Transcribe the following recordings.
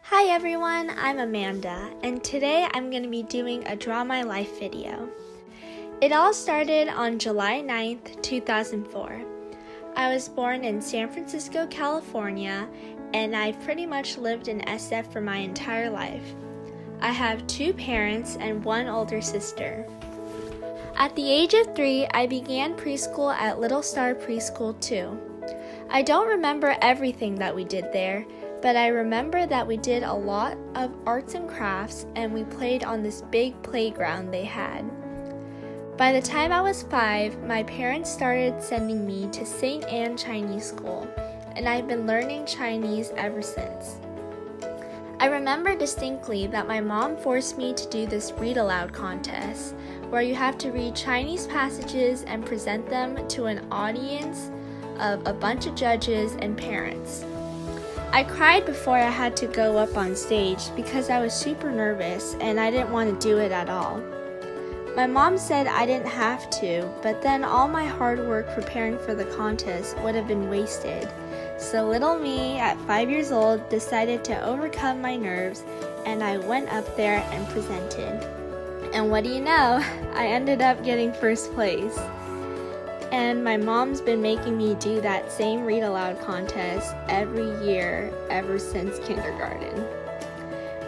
Hi everyone, I'm Amanda, and today I'm going to be doing a Draw My Life video. It all started on July 9th, 2004. I was born in San Francisco, California, and I've pretty much lived in SF for my entire life. I have two parents and one older sister. At the age of 3, I began preschool at Little Star Preschool 2. I don't remember everything that we did there, but I remember that we did a lot of arts and crafts and we played on this big playground they had. By the time I was 5, my parents started sending me to St. Anne Chinese School, and I've been learning Chinese ever since. I remember distinctly that my mom forced me to do this read aloud contest, where you have to read Chinese passages and present them to an audience of a bunch of judges and parents. I cried before I had to go up on stage because I was super nervous and I didn't want to do it at all. My mom said I didn't have to, but then all my hard work preparing for the contest would have been wasted. So little me at 5 years old decided to overcome my nerves, and I went up there and presented. And what do you know? I ended up getting first place. And my mom's been making me do that same read aloud contest every year ever since kindergarten.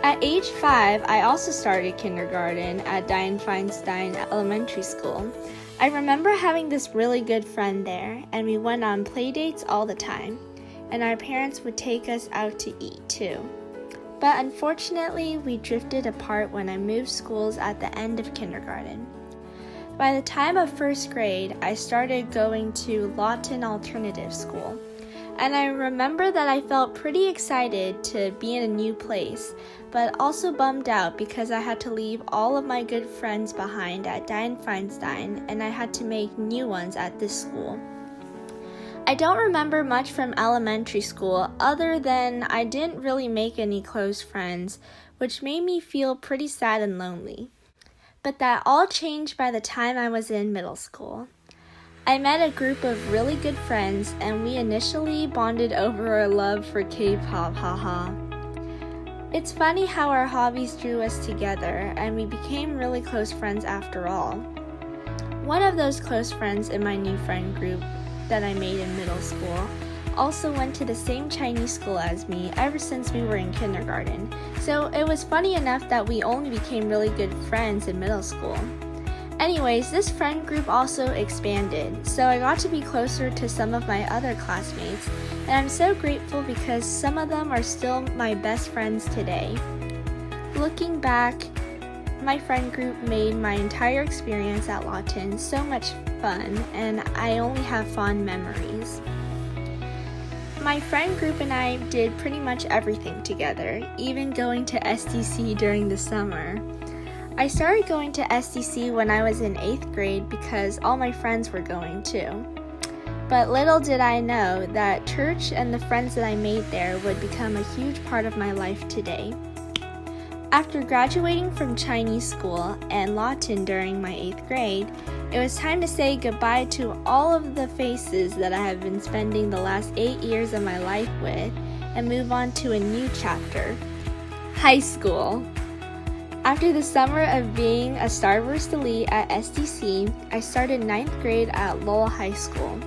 At age 5, I also started kindergarten at Darren Elementary School. I remember having this really good friend there, and we went on play dates all the time, and our parents would take us out to eat too. But unfortunately, we drifted apart when I moved schools at the end of kindergarten. By the time of first grade, I started going to Lawton Alternative School, and I remember that I felt pretty excited to be in a new place, but also bummed out because I had to leave all of my good friends behind at Darren and I had to make new ones at this school. I don't remember much from elementary school other than I didn't really make any close friends, which made me feel pretty sad and lonely. But that all changed by the time I was in middle school. I met a group of really good friends and we initially bonded over our love for K-pop, haha. It's funny how our hobbies drew us together and we became really close friends after all. One of those close friends in my new friend group that I made in middle school also went to the same Chinese school as me ever since we were in kindergarten, so it was funny enough that we only became really good friends in middle school. Anyways, this friend group also expanded, so I got to be closer to some of my other classmates, and I'm so grateful because some of them are still my best friends today. Looking back, my friend group made my entire experience at Lawton so much fun, and I only have fond memories. My friend group and I did pretty much everything together, even going to SDC during the summer. I started going to SDC when I was in 8th grade because all my friends were going too. But little did I know that church and the friends that I made there would become a huge part of my life today. After graduating from Chinese school and Lawton during my 8th grade, it was time to say goodbye to all of the faces that I have been spending the last 8 years of my life with and move on to a new chapter, high school. After the summer of being a Starburst Elite at SDC, I started 9th grade at Lowell High School.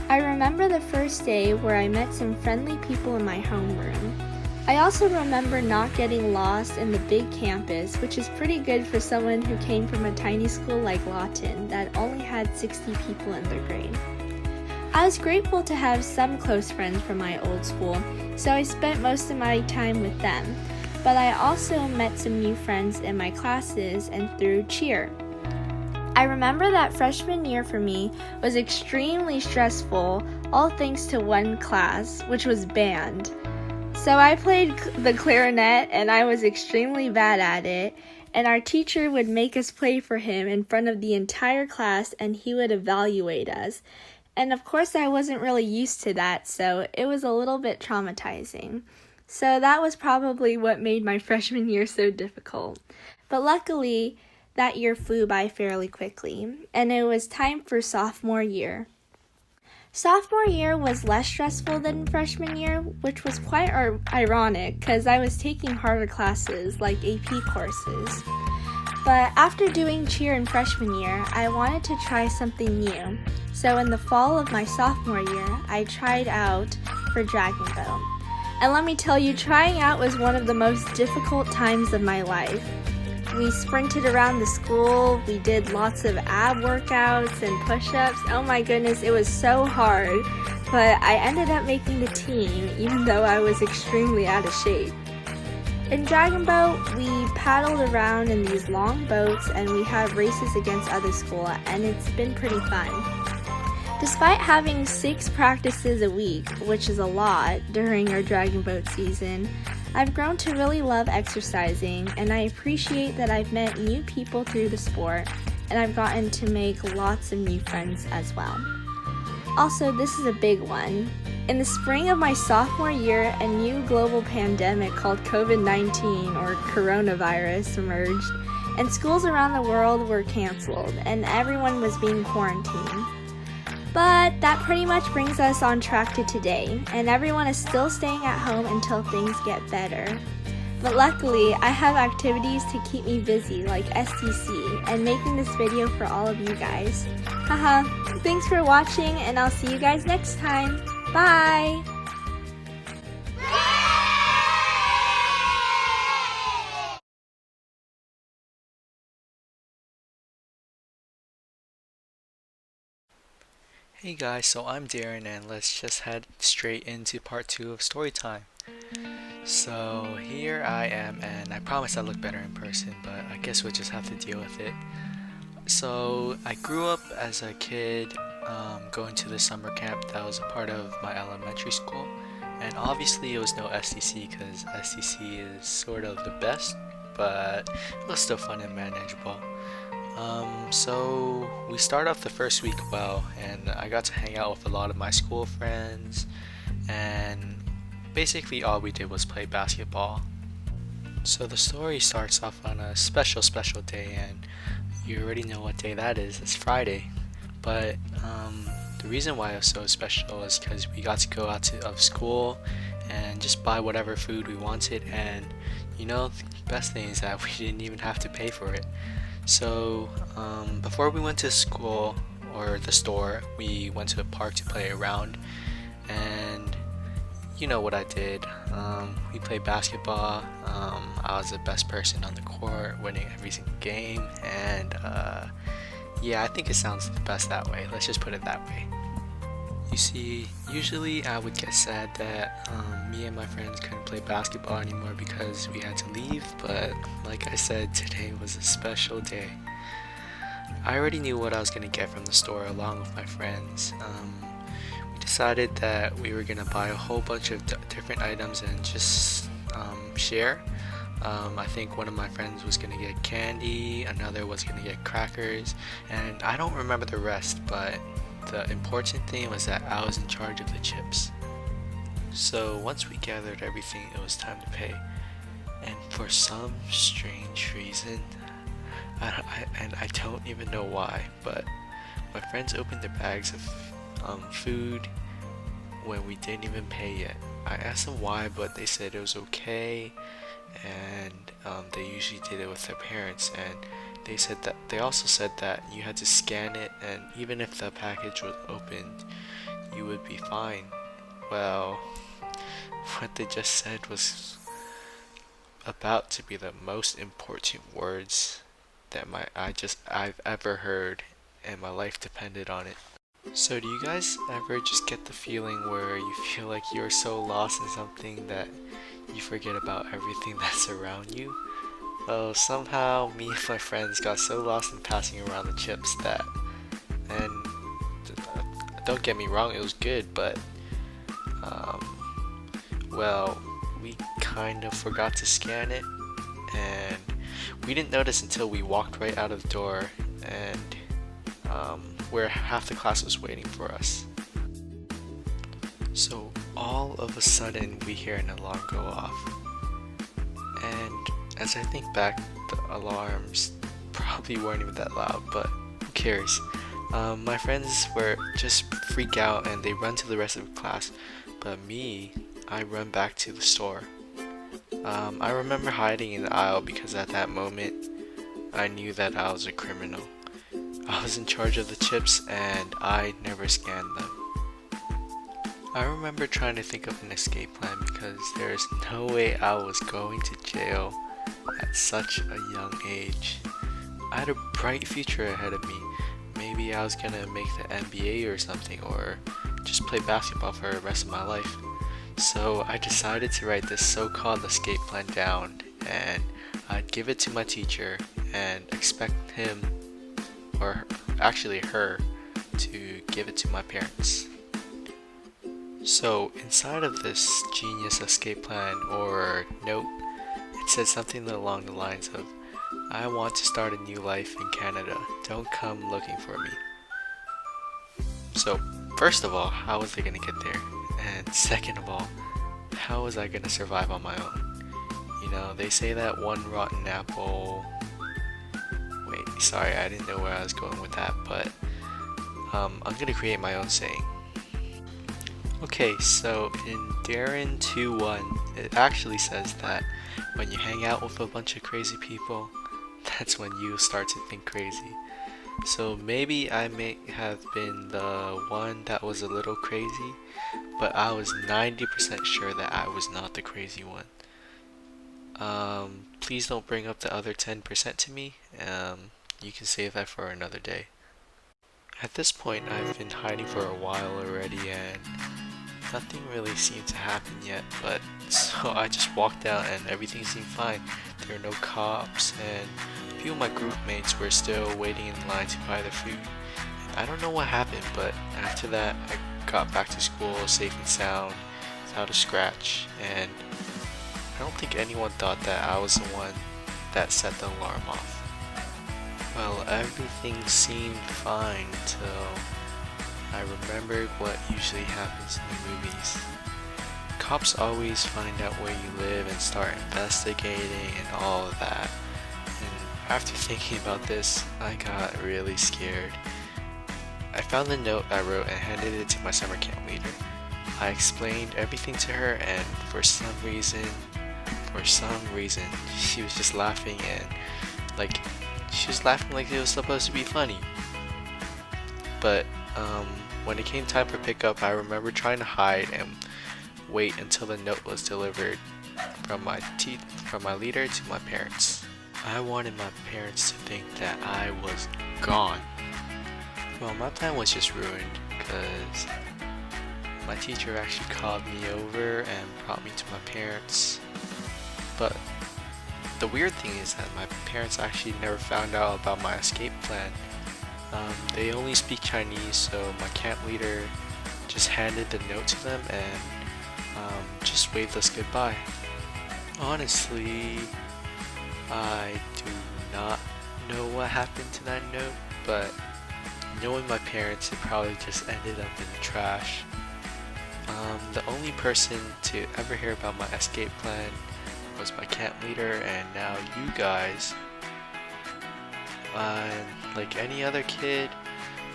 I remember the first day where I met some friendly people in my homeroom. I also remember not getting lost in the big campus, which is pretty good for someone who came from a tiny school like Lawton that only had 60 people in their grade. I was grateful to have some close friends from my old school, so I spent most of my time with them, but I also met some new friends in my classes and through cheer. I remember that freshman year for me was extremely stressful, all thanks to one class, which was band. So I played the clarinet and I was extremely bad at it, and our teacher would make us play for him in front of the entire class and he would evaluate us. And of course I wasn't really used to that, so it was a little bit traumatizing. So that was probably what made my freshman year so difficult. But luckily, that year flew by fairly quickly, and it was time for sophomore year. Sophomore year was less stressful than freshman year, which was quite ironic because I was taking harder classes like AP courses. But after doing cheer in freshman year, I wanted to try something new. So in the fall of my sophomore year, I tried out for Dragon Boat. And let me tell you, trying out was one of the most difficult times of my life. We sprinted around the school, we did lots of ab workouts and push-ups. Oh my goodness, it was so hard. But I ended up making the team, even though I was extremely out of shape. In Dragon Boat, we paddled around in these long boats and we had races against other schools, and it's been pretty fun. Despite having 6 practices a week, which is a lot during our Dragon Boat season, I've grown to really love exercising, and I appreciate that I've met new people through the sport, and I've gotten to make lots of new friends as well. Also, this is a big one. In the spring of my sophomore year, a new global pandemic called COVID-19 or coronavirus emerged, and schools around the world were canceled, and everyone was being quarantined. But that pretty much brings us on track to today, and everyone is still staying at home until things get better. But luckily, I have activities to keep me busy like SDC and making this video for all of you guys. Haha, thanks for watching, and I'll see you guys next time. Bye! Hey guys, so I'm Darren and let's just head straight into part 2 of story time. So here I am, and I promise I look better in person, but I guess we'll just have to deal with it. So I grew up as a kid going to the summer camp that was a part of my elementary school, and obviously it was no SDC because SDC is sort of the best, but it was still fun and manageable. So we started off the first week well, and I got to hang out with a lot of my school friends, and basically all we did was play basketball. So the story starts off on a special day, and you already know what day that is. It's Friday. But the reason why it was so special is because we got to go out of school and just buy whatever food we wanted, and the best thing is that we didn't even have to pay for it. So before we went to school or the store, we went to the park to play around, and you know what I did. We played basketball. I was the best person on the court, winning every single game, and yeah, I think it sounds the best that way. Let's just put it that way. You see, usually I would get sad that me and my friends couldn't play basketball anymore because we had to leave, but like I said, today was a special day. I already knew what I was going to get from the store along with my friends. We decided that we were going to buy a whole bunch of different items and just share. I think one of my friends was going to get candy, another was going to get crackers, and I don't remember the rest, but the important thing was that I was in charge of the chips. So once we gathered everything, it was time to pay. And for some strange reason, I don't even know why, but my friends opened their bags of food when we didn't even pay yet. I asked them why, but they said it was okay, and they usually did it with their parents, and they also said that you had to scan it, and even if the package was opened, you would be fine. Well, what they just said was about to be the most important words that I've ever heard, and my life depended on it. So do you guys ever just get the feeling where you feel like you're so lost in something that you forget about everything that's around you? Well, somehow me and my friends got so lost in passing around the chips and don't get me wrong, it was good, but well, we kind of forgot to scan it, and we didn't notice until we walked right out of the door, and where half the class was waiting for us. So all of a sudden we hear an alarm go off, and as I think back, the alarms probably weren't even that loud, but who cares? My friends were just freak out and they run to the rest of the class, but me, I run back to the store. I remember hiding in the aisle because at that moment, I knew that I was a criminal. I was in charge of the chips and I never scanned them. I remember trying to think of an escape plan because there's no way I was going to jail at such a young age. I had a bright future ahead of me. Maybe I was gonna make the NBA or something, or just play basketball for the rest of my life. So I decided to write this so-called escape plan down, and I'd give it to my teacher and expect him, or actually her, to give it to my parents. So inside of this genius escape plan or note, it said something along the lines of, I want to start a new life in Canada. Don't come looking for me. So first of all, how was I gonna get there? And second of all, how was I gonna survive on my own? You know, they say that one rotten apple... Wait, sorry, I didn't know where I was going with that, but I'm gonna create my own saying. Okay, so in Darren 2.1, it actually says that when you hang out with a bunch of crazy people, that's when you start to think crazy. So maybe I may have been the one that was a little crazy, but I was 90% sure that I was not the crazy one. Please don't bring up the other 10% to me. You can save that for another day. At this point, I've been hiding for a while already and nothing really seemed to happen yet, but so I just walked out and everything seemed fine. There were no cops and a few of my group mates were still waiting in line to buy their food. And I don't know what happened, but after that I got back to school safe and sound without a scratch, and I don't think anyone thought that I was the one that set the alarm off. Well, everything seemed fine till I remembered what usually happens in the movies. Cops always find out where you live and start investigating and all of that. And after thinking about this, I got really scared. I found the note I wrote and handed it to my summer camp leader. I explained everything to her, and for some reason, she was just laughing and she was laughing like it was supposed to be funny. But when it came time for pickup, I remember trying to hide and wait until the note was delivered from my leader to my parents. I wanted my parents to think that I was gone. Well, my plan was just ruined because my teacher actually called me over and brought me to my parents. But the weird thing is that my parents actually never found out about my escape plan. They only speak Chinese, so my camp leader just handed the note to them and just waved us goodbye. Honestly, I do not know what happened to that note, but knowing my parents, it probably just ended up in the trash. The only person to ever hear about my escape plan was my camp leader, and now you guys. Like any other kid,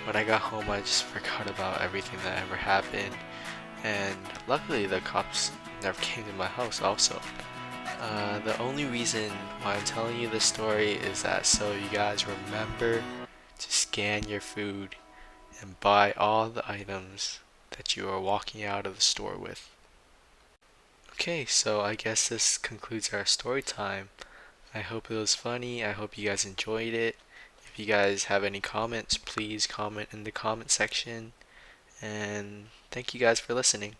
when I got home I just forgot about everything that ever happened, and luckily the cops never came to my house also. The only reason why I'm telling you this story is that so you guys remember to scan your food and buy all the items that you are walking out of the store with. Okay, so I guess this concludes our story time. I hope it was funny. I hope you guys enjoyed it. If you guys have any comments, please comment in the comment section. And thank you guys for listening.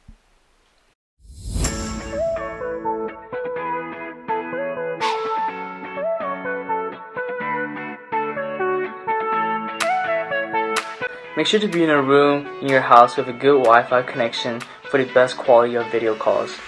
Make sure to be in a room in your house with a good Wi-Fi connection for the best quality of video calls.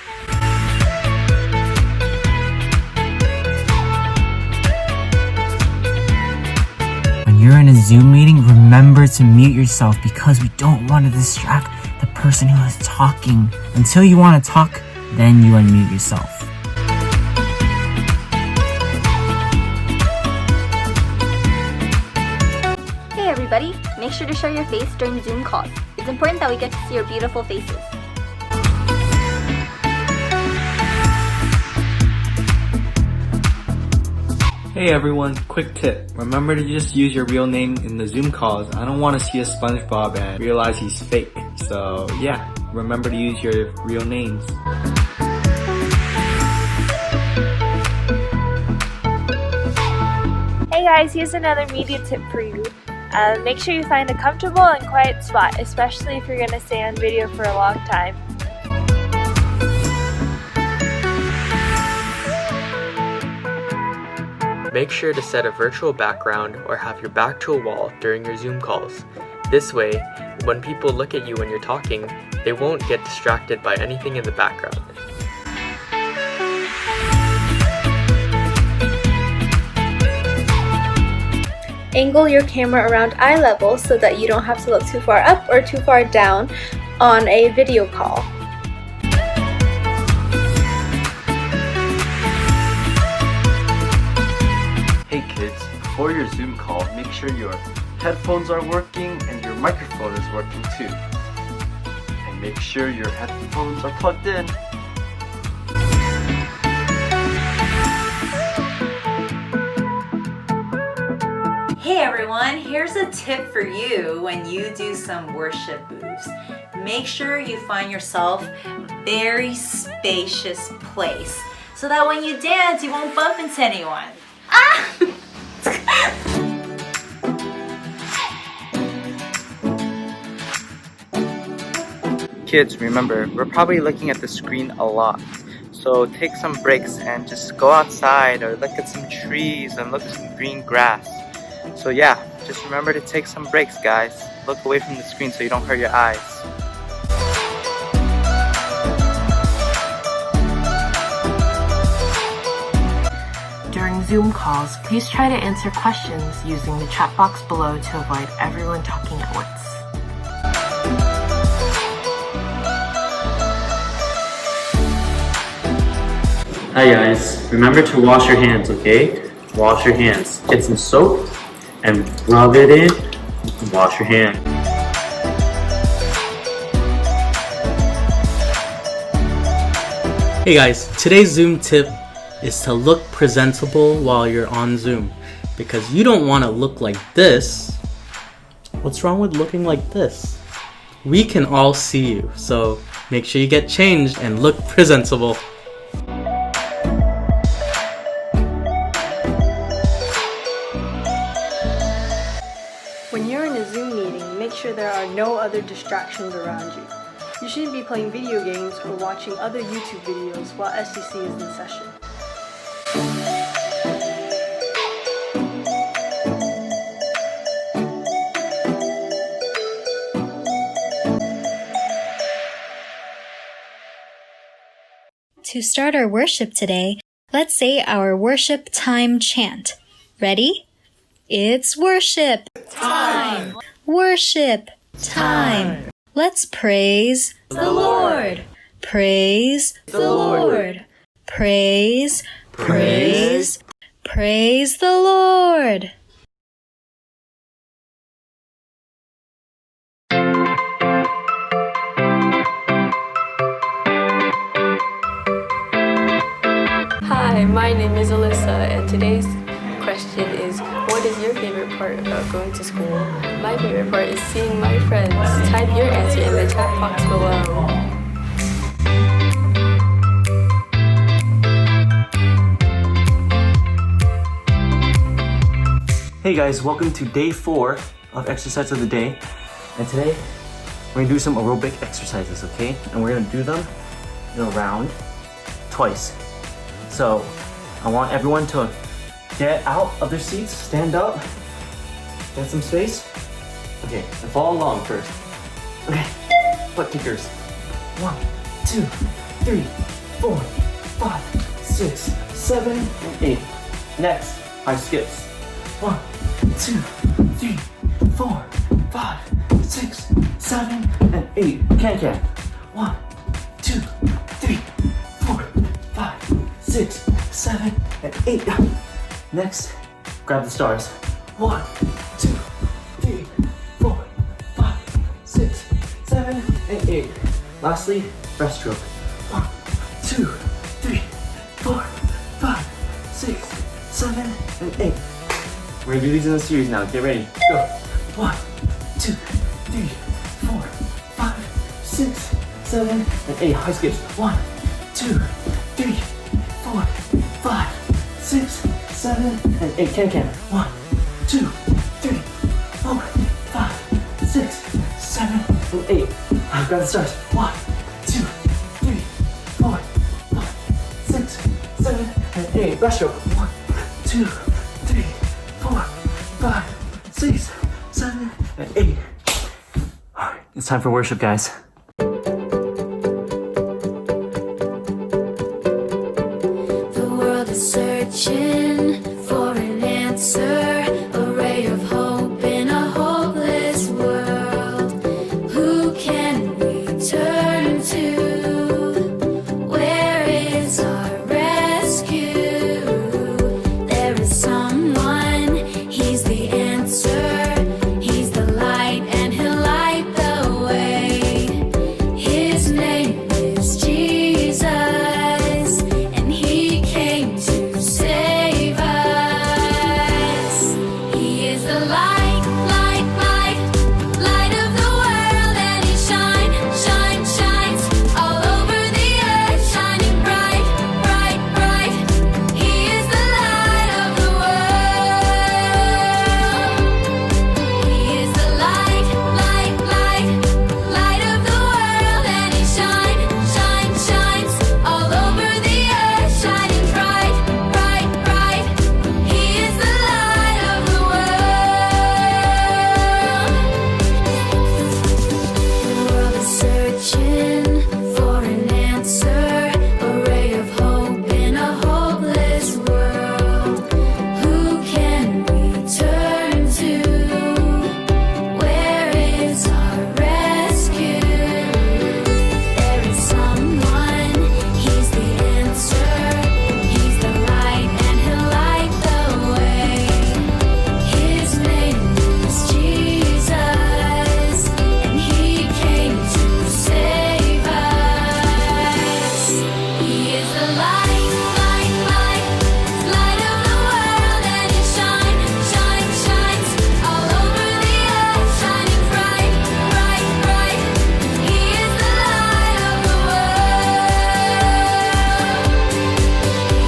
When you're in a Zoom meeting, remember to mute yourself because we don't want to distract the person who is talking. Until you want to talk, then you unmute yourself. Hey everybody, make make sure to show your face during Zoom calls. It's important that we get to see your beautiful faces. Hey everyone, quick tip. Remember to just use your real name in the Zoom calls. I don't want to see a SpongeBob and realize he's fake. So yeah, remember to use your real names. Hey guys, here's another media tip for you. Make sure you find a comfortable and quiet spot, especially if you're going to stay on video for a long time. Make sure to set a virtual background or have your back to a wall during your Zoom calls. This way, when people look at you when you're talking, they won't get distracted by anything in the background. Angle your camera around eye level so that you don't have to look too far up or too far down on a video call. Hey kids, before your Zoom call, make sure your headphones are working and your microphone is working too. And make sure your headphones are plugged in. Hey everyone, here's a tip for you when you do some worship moves. Make sure you find yourself a very spacious place so that when you dance, you won't bump into anyone. Ah! Kids, remember, we're probably looking at the screen a lot. So take some breaks and just go outside or look at some trees and look at some green grass. So yeah, just remember to take some breaks, guys. Look away from the screen so you don't hurt your eyes. During Zoom calls, please try to answer questions using the chat box below to avoid everyone talking at once. Hi guys, remember to wash your hands, okay? Wash your hands. Get some soap and rub it in and wash your hand. Hey guys, today's Zoom tip is to look presentable while you're on Zoom, because you don't want to look like this. What's wrong with looking like this? We can all see you, so make sure you get changed and look presentable. When you're in a Zoom meeting, make sure there are no other distractions around you. You shouldn't be playing video games or watching other YouTube videos while SDC is in session. To start our worship today, let's say our worship time chant. Ready? It's worship time! Worship time! Let's praise the Lord! Praise the Lord! Praise, praise, praise the Lord! Hi, my name is Alyssa, and today's question is, what is your favorite part about going to school? My favorite part is seeing my friends. Type your answer in the chat box below. Hey guys, welcome to day 4 of exercise of the day. And today, we're gonna do some aerobic exercises, okay? And we're gonna do them in a round twice. So, I want everyone to get out of their seats, stand up, get some space. Okay, and follow along first. Okay, butt kickers. 1, 2, 3, 4, 5, 6, 7, and 8. Next, high skips. 1, 2, 3, 4, 5, 6, 7, and 8. Can. 1, 2, 3, 4, 5, 6, 7, and 8. Next, grab the stars. 1, 2, 3, 4, 7, and 8. Lastly, breaststroke. 1, 2, 3, 4, 5, 6, 7, and 8. We're gonna do these in a series now. Get ready. Go. 1, 2, 3, 4, 5, 6, 7, and 8. High skips. 1, 2, 3, 4, 5, 6, 7, and 8. Can. 1, 2, 3, 4, 5, 6, 7, and 8. I've got the stars. 1, 2, 3, 4, 5, 6, 7, and 8. Breaststroke. 1, 2, 3, 4, 5, 6, 7, and 8. Alright, it's time for worship, guys. The world is searching for an answer, a ray of hope in a hopeless world. Who can we turn to? Where is our rescue? There is someone, he's the answer. He's the light and he'll light the way. His name is Jesus, and he came to save us. He is the light, light, light, light of the world, and he shines all over the earth, shining bright, bright, bright. He is the light of the world. He is the light, light, light, light of the world, and he shines all over the earth, shining bright, bright, bright. He is the light of the world. The world is searching for an answer, a ray of hope in a hopeless world. Who can we turn to? Where is our rescue? There is someone, he's the answer. He's the light and he'll light the way. His name is Jesus, and he came to save us. He is the light, light, light, light of the world, and he shines all over the earth, shining bright, bright, bright. He is the light of the world.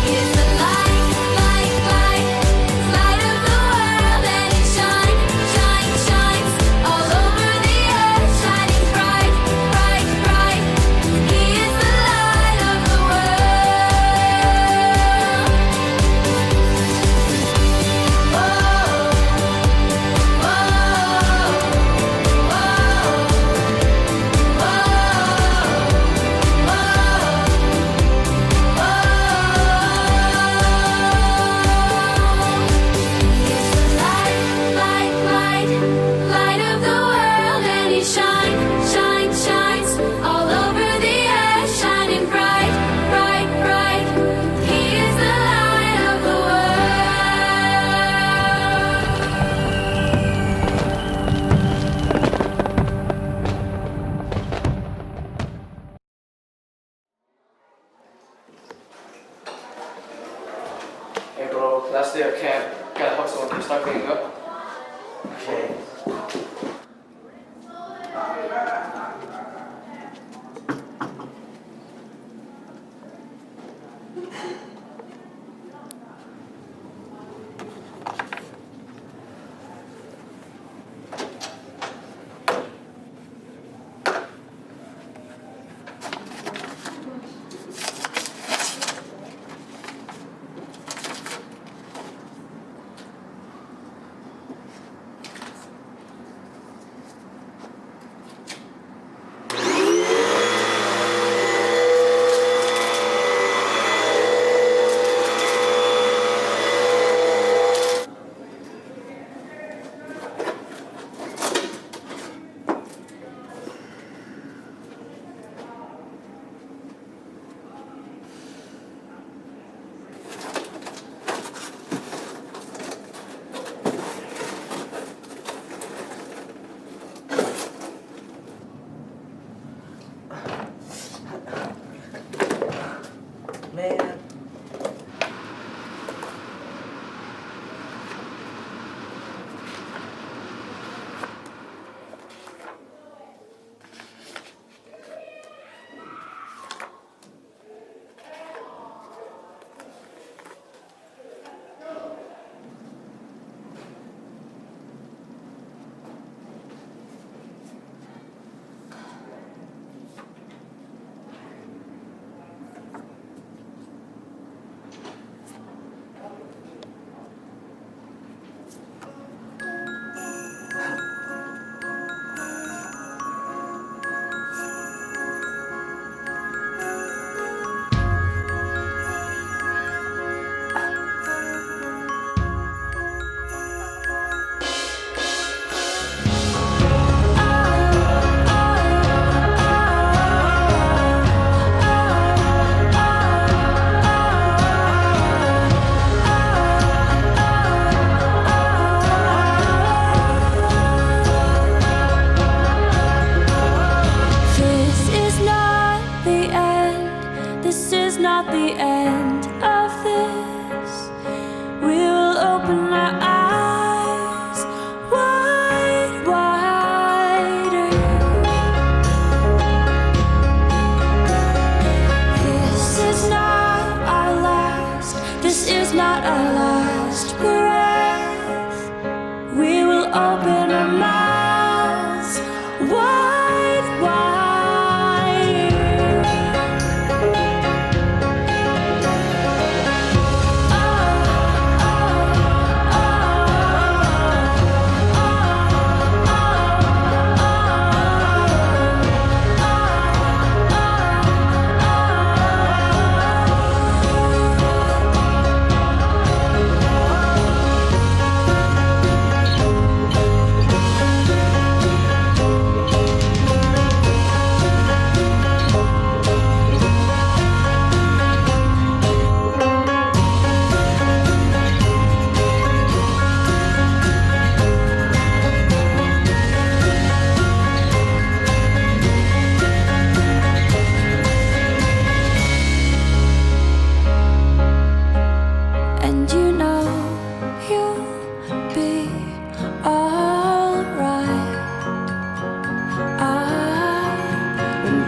He is the light, light, light, light of the world, and he shines all over the earth, shining bright, bright, bright. He is the light of the light of the world, and he shines all over the earth, shining bright, bright, bright. He is the light of the Hey bro, last day of camp. Gotta help someone start cleaning up. Okay.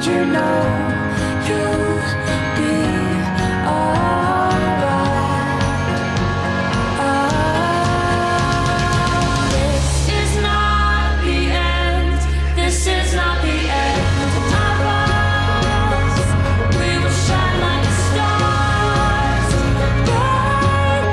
you know you'll be alright. This is not the end. This is not the end of us. We will shine like stars, bright,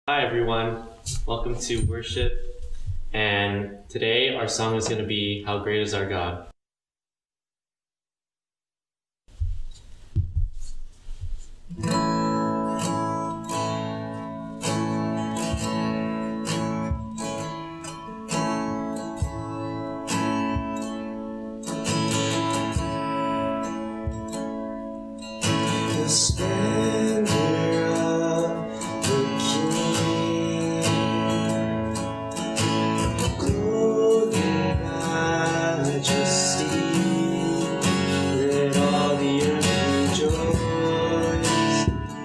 Hi everyone, welcome to worship, and today our song is going to be How Great Is Our God. The splendor of the King, clothed in majesty, let all the earth rejoice,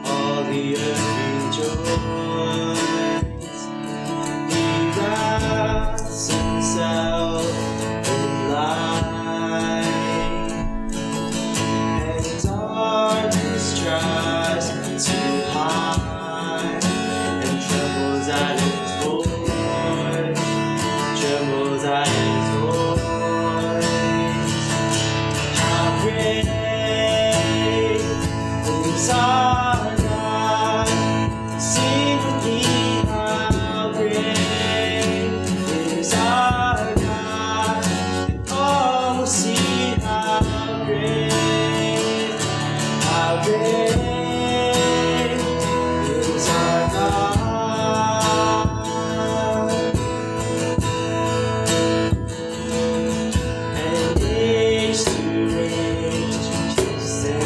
all the earth rejoice. He wraps himself in light, and darkness tries to hide, and trembles at his voice, trembles at his voice. How great is our God? Sing with me, how great is our God? Oh, see how great, how great is our God. And age to age, to say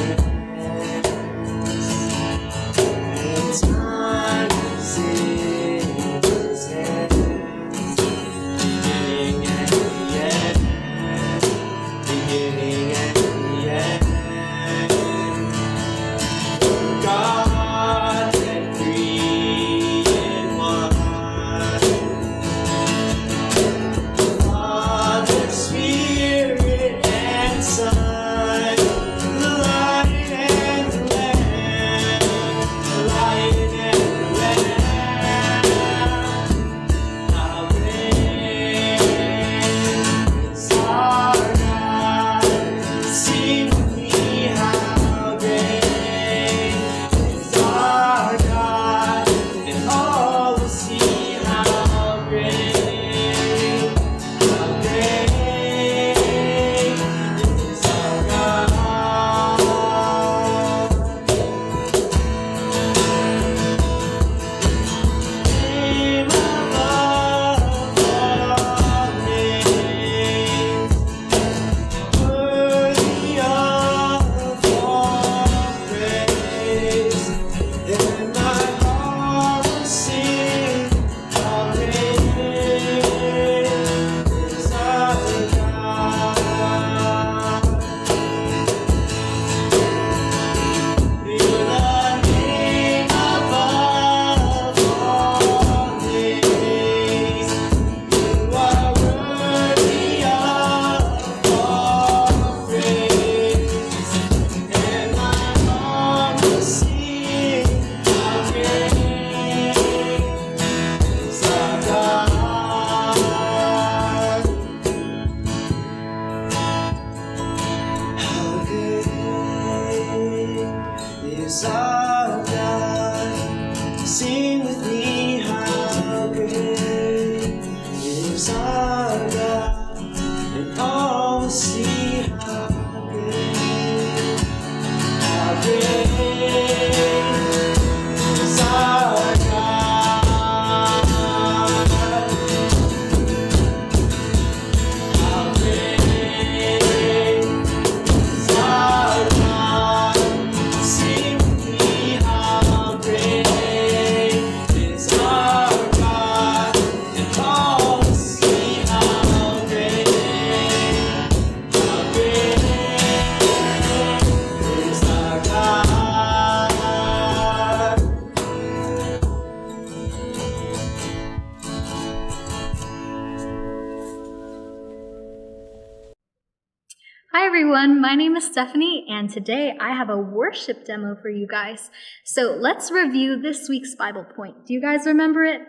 is Stephanie, and today I have a worship demo for you guys. So let's review this week's Bible point. Do you guys remember it?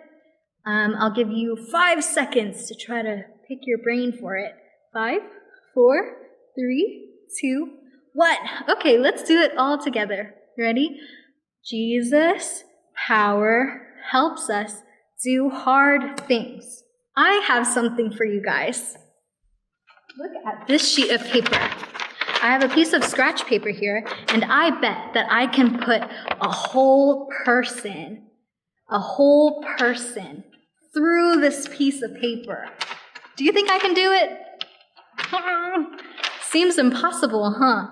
I'll give you 5 seconds to try to pick your brain for it. 5, 4, 3, 2, 1. Okay, let's do it all together. Ready? Jesus' power helps us do hard things. I have something for you guys. Look at this sheet of paper. I have a piece of scratch paper here, and I bet that I can put a whole person through this piece of paper. Do you think I can do it? Seems impossible, huh?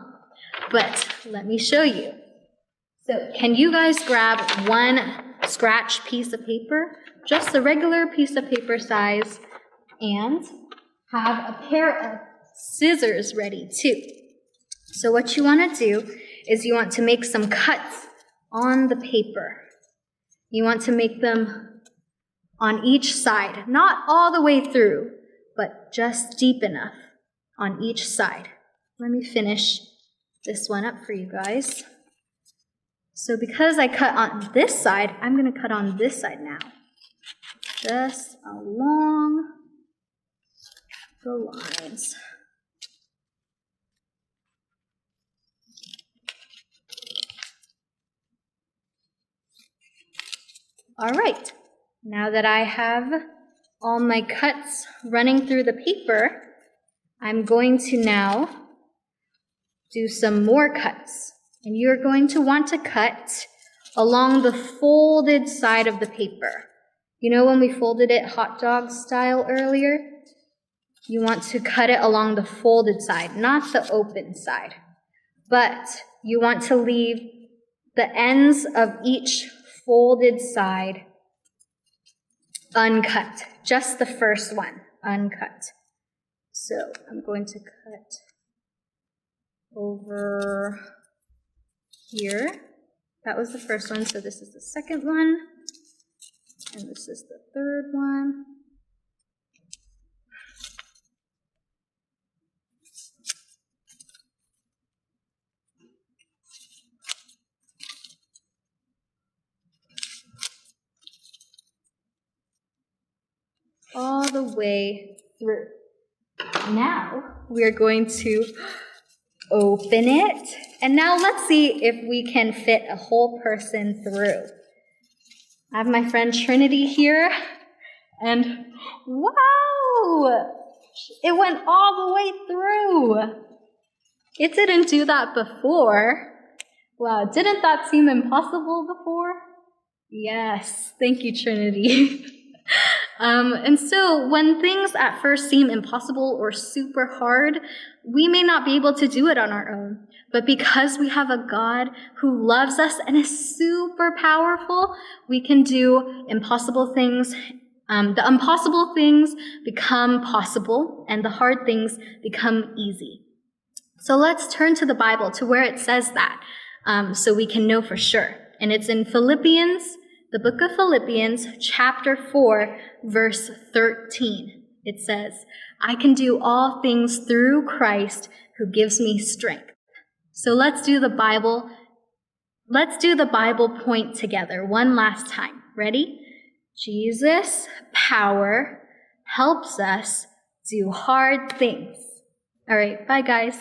But let me show you. So can you guys grab one scratch piece of paper, just a regular piece of paper size, and have a pair of scissors ready too. So what you want to do is you want to make some cuts on the paper. You want to make them on each side, not all the way through, but just deep enough on each side. Let me finish this one up for you guys. So because I cut on this side, I'm going to cut on this side now. Just along the lines. All right, now that I have all my cuts running through the paper, I'm going to now do some more cuts. And you're going to want to cut along the folded side of the paper. You know when we folded it hot dog style earlier? You want to cut it along the folded side, not the open side. But you want to leave the ends of each folded side uncut. Just the first one, uncut. So I'm going to cut over here. That was the first one, so this is the second one. And this is the third one. All the way through. Now we're going to open it. And now let's see if we can fit a whole person through. I have my friend Trinity here. And wow! It went all the way through. It didn't do that before. Wow, didn't that seem impossible before? Yes, thank you, Trinity. And so when things at first seem impossible or super hard, we may not be able to do it on our own. But because we have a God who loves us and is super powerful, we can do impossible things. The impossible things become possible, and the hard things become easy. So let's turn to the Bible, to where it says that, so we can know for sure. And it's in Philippians, the book of Philippians, chapter 4, verse 13. It says, I can do all things through Christ who gives me strength. So let's do the Bible point together one last time. Ready? Jesus' power helps us do hard things. All right, bye guys.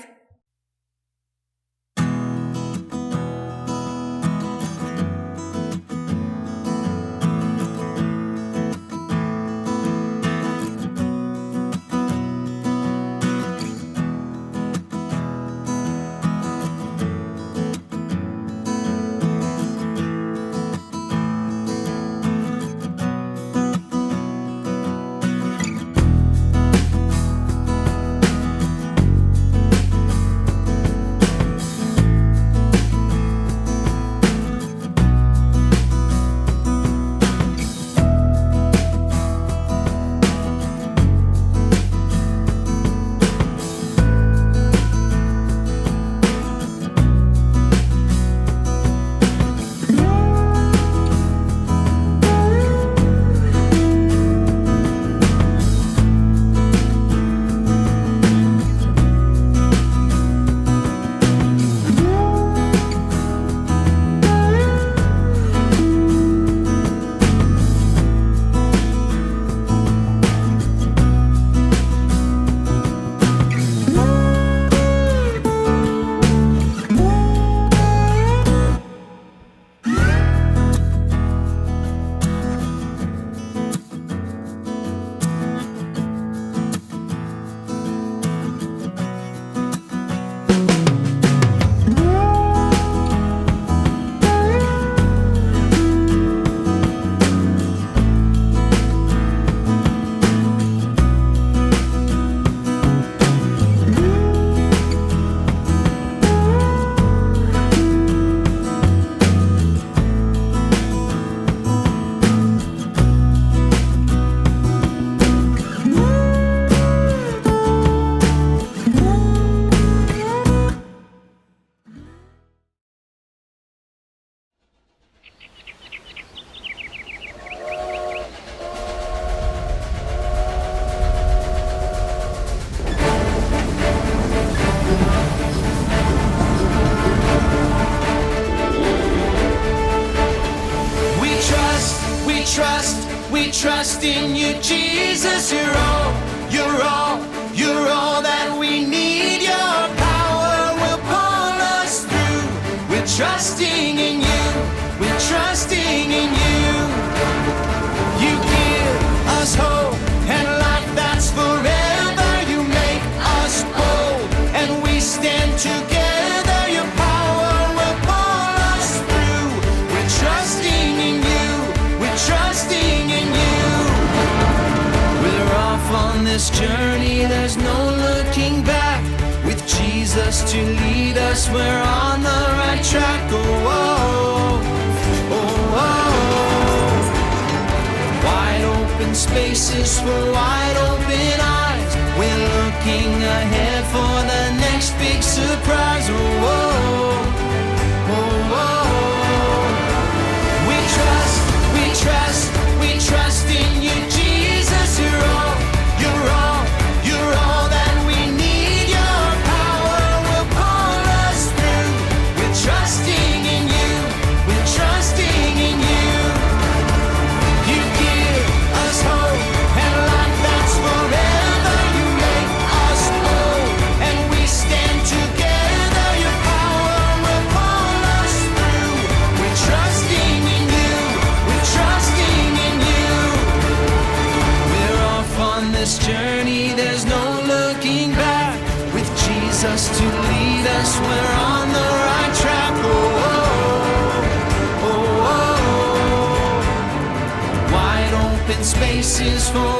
trust in you, Jesus. You're all, you're all, you're all that we need. Your power will pull us through. We're trusting in you. We're trusting in you. You give us hope and life that's forever. You make us bold and we stand together. Your power will pull us through. We're trusting in you. We're trusting in you. We're off on this journey. There's no looking back. With Jesus to lead us, we're on the right track. Oh, oh, oh, oh. Wide open spaces for wide open eyes. We're looking ahead for the next big surprise. Oh, oh, oh, oh. We trust, we trust, we trust in you, Jesus. You're all, you're all, you're all that we need. Your power will pull us through. We're trusting in you. We're trusting in you. You give us hope and life that's forever. You make us whole and we stand together. Your power will pull us through. We're trusting in you. We're trusting in you. We're off on this journey. There's no looking back. With Jesus to lead us, we're on the right track. Oh, oh, oh, oh. Wide open spaces for